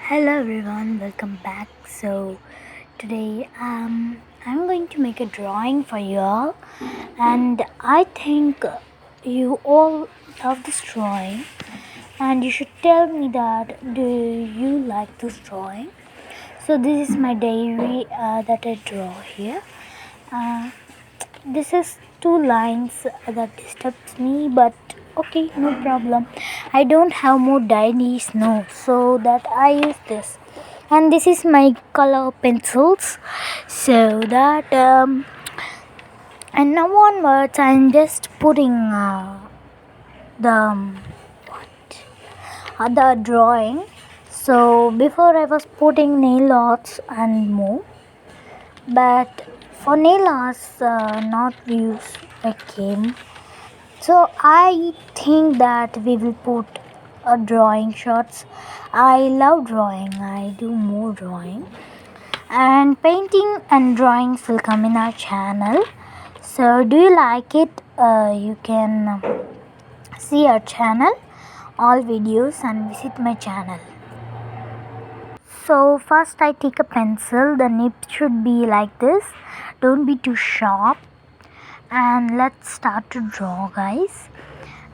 Hello everyone, welcome back. So today I'm going to make a drawing for you all, and I think you all love this drawing, and you should tell me that do you like this drawing. So this is my diary that I draw here. Uh, this is two lines that disturbs me, but okay, no problem. I don't have more diaries now, so that I use this. And this is my color pencils, so that and now onwards I'm just putting the the drawing. So before I was putting nail arts and more, but for nail arts not use again. So I think that we will put a drawing shots. I love drawing. I do more drawing, and painting and drawings will come in our channel. So do you like it? You can see our channel, all videos, and visit my channel. So first I take a pencil. The nib should be like this. Don't be too sharp. And let's start to draw, guys.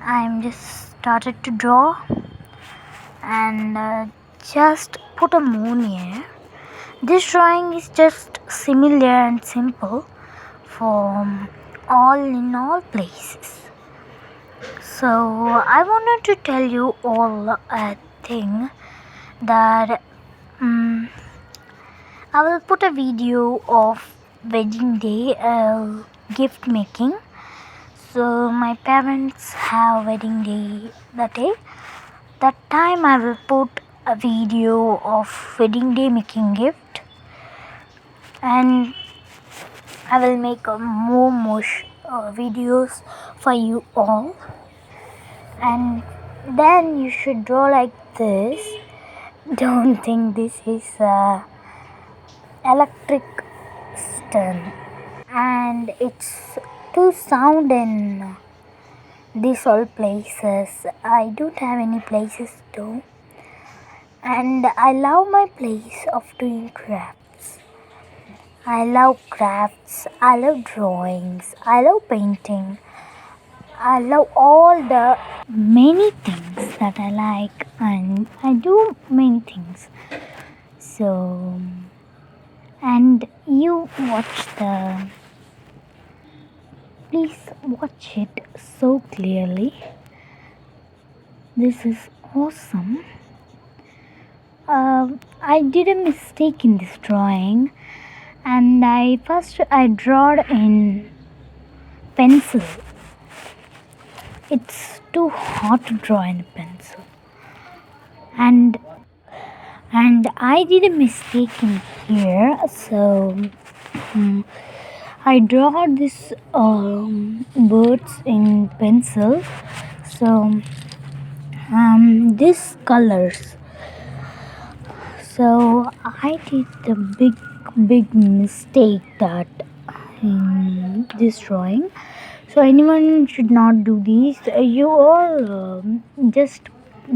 I'm just started to draw, and just put a moon here. This drawing is just similar and simple for all places. So I wanted to tell you all a thing that I will put a video of wedding day gift making. So my parents have wedding day that day. That time I will put a video of wedding day making gift, and I will make more videos for you all. And then you should draw like this. Don't think this is electric stun, and it's too sound in these all places. I don't have any places though, and I love my place of doing crafts. I love crafts, I love drawings, I love painting, I love all the many things that I like, and I do many things. So, and you please watch it so clearly. This is awesome. I did a mistake in this drawing, and I drawed in pencil. It's too hard to draw in a pencil, and I did a mistake in here. So I draw this birds in pencil. So these colors. So I did the big mistake that in this drawing. So anyone should not do this. You all just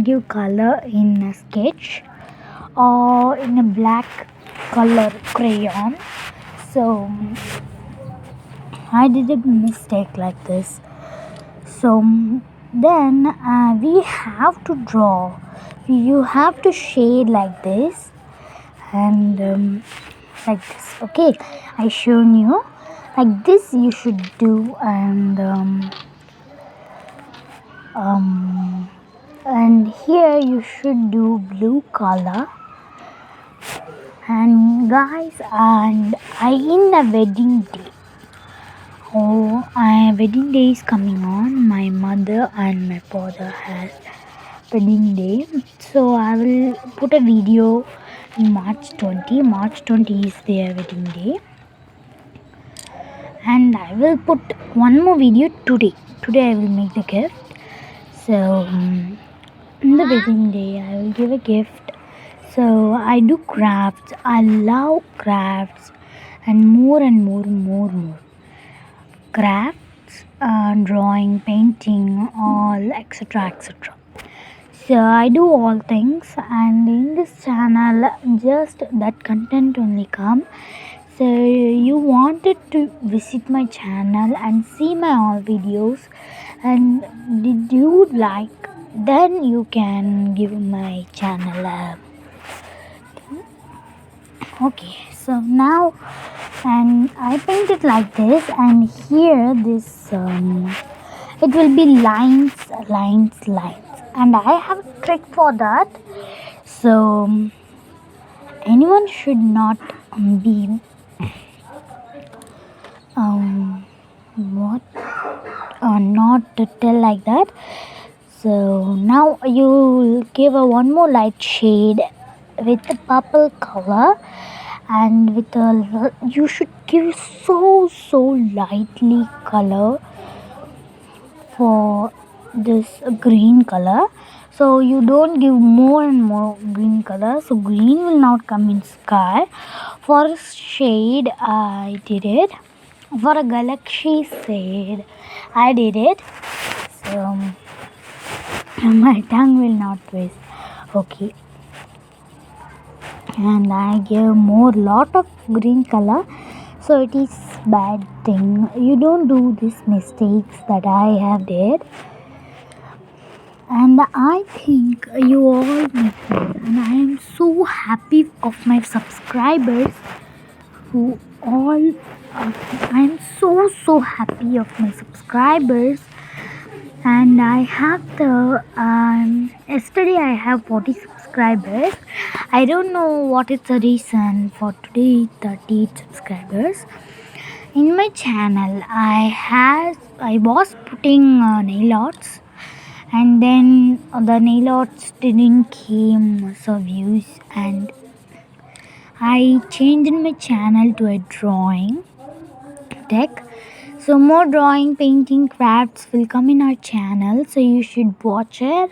give color in a sketch or in a black color crayon. So I did a mistake like this. So then we have to draw. You have to shade like this and like this. Okay, I shown you. Like this you should do, and here you should do blue color. And guys, and I in the wedding day. Wedding day is coming on. My mother and my father has wedding day. So I will put a video in March 20. March 20 is their wedding day. And I will put one more video today. Today I will make the gift. So in the wedding day I will give a gift. So I do crafts. I love crafts, and more crafts, drawing, painting, all etc. So I do all things, and in this channel, just that content only come. So you wanted to visit my channel and see my all videos, and did you like? Then you can give my channel a okay. So now, and I paint it like this, and here this it will be lines, lines, lines, and I have a trick for that. So anyone should not be what not to tell like that. So now you give a one more light shade with the purple color, and with a you should give so lightly color for this green color. So you don't give more and more green color, so green will not come in sky. For a shade I did it, for a galaxy shade I did it. So my tongue will not twist. Okay, and I give more lot of green color, so it is bad thing. You don't do these mistakes that I have did. And I think you all make it, and I am so happy of my subscribers who all I am so happy of my subscribers. And I have the yesterday I have 40 subscribers. I don't know what is the reason for today 38 subscribers. In my channel I was putting nail arts, and then the nail arts didn't came so views, and I changed my channel to a drawing tech. So more drawing, painting, crafts will come in our channel, so you should watch it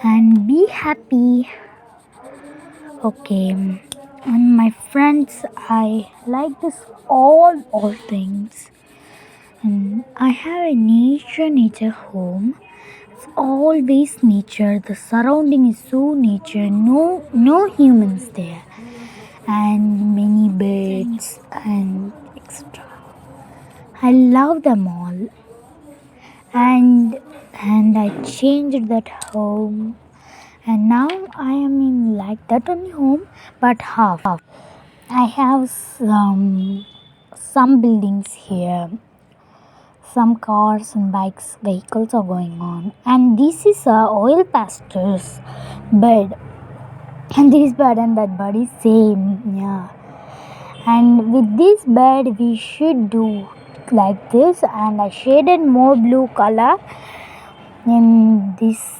and be happy. Okay, and my friends, I like this all things, and I have a nature home. It's always nature. The surrounding is so nature. No humans there, and many birds and extra. I love them all, and I changed that home, and now I am in like that only home, but half. I have some buildings here, some cars and bikes, vehicles are going on, and this is a oil pastor's bed, and this bed and that bed is same, yeah. And with this bed we should do like this, and I shaded more blue color in this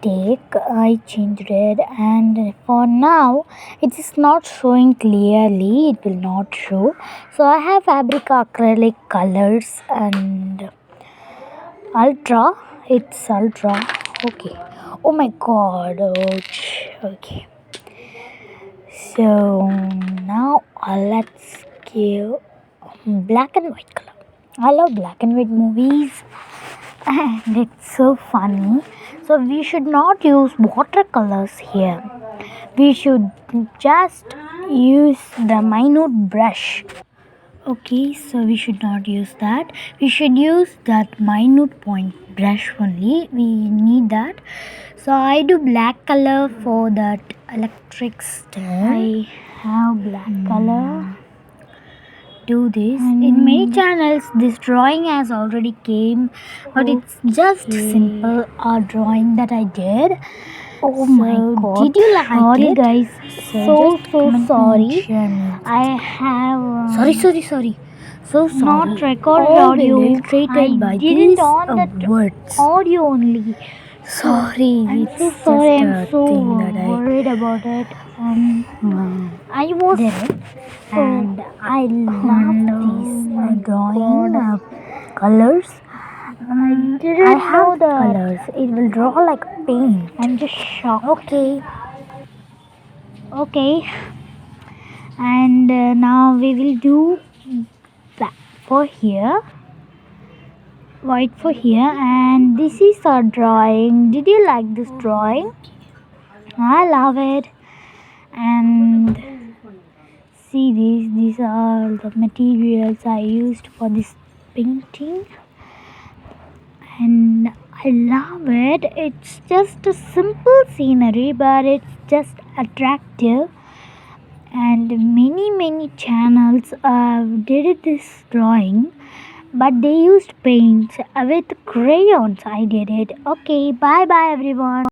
take. I changed it, and for now it is not showing clearly, it will not show. So I have fabric acrylic colors and ultra, it's ultra. Okay, oh my god, ouch. Okay, so now let's give black and white color. I love black and white movies, and it's so funny. So we should not use watercolors here. We should just use the minute brush. Okay, so we should not use that. We should use that minute point brush only. We need that. So I do black color for that electric star. I have black color. Do this. In many channels this drawing has already came, but it's just simple drawing that I did. Oh so my god, did you like sorry it? Guys, so sorry. I have sorry so sorry, not recorded all audio illustrated by these words, audio only. Sorry, I'm so sorry. I'm so worried about it. I was and I love these drawing colors. I have the colors. It will draw like paint. I'm just shocked. Okay. And now we will do that for here. white for here, and this is our drawing. Did you like this drawing? I love it. And see, these are the materials I used for this painting, and I love it. It's just a simple scenery, but it's just attractive. And many channels did this drawing, but they used paints with crayons. I did it. Okay, bye bye everyone.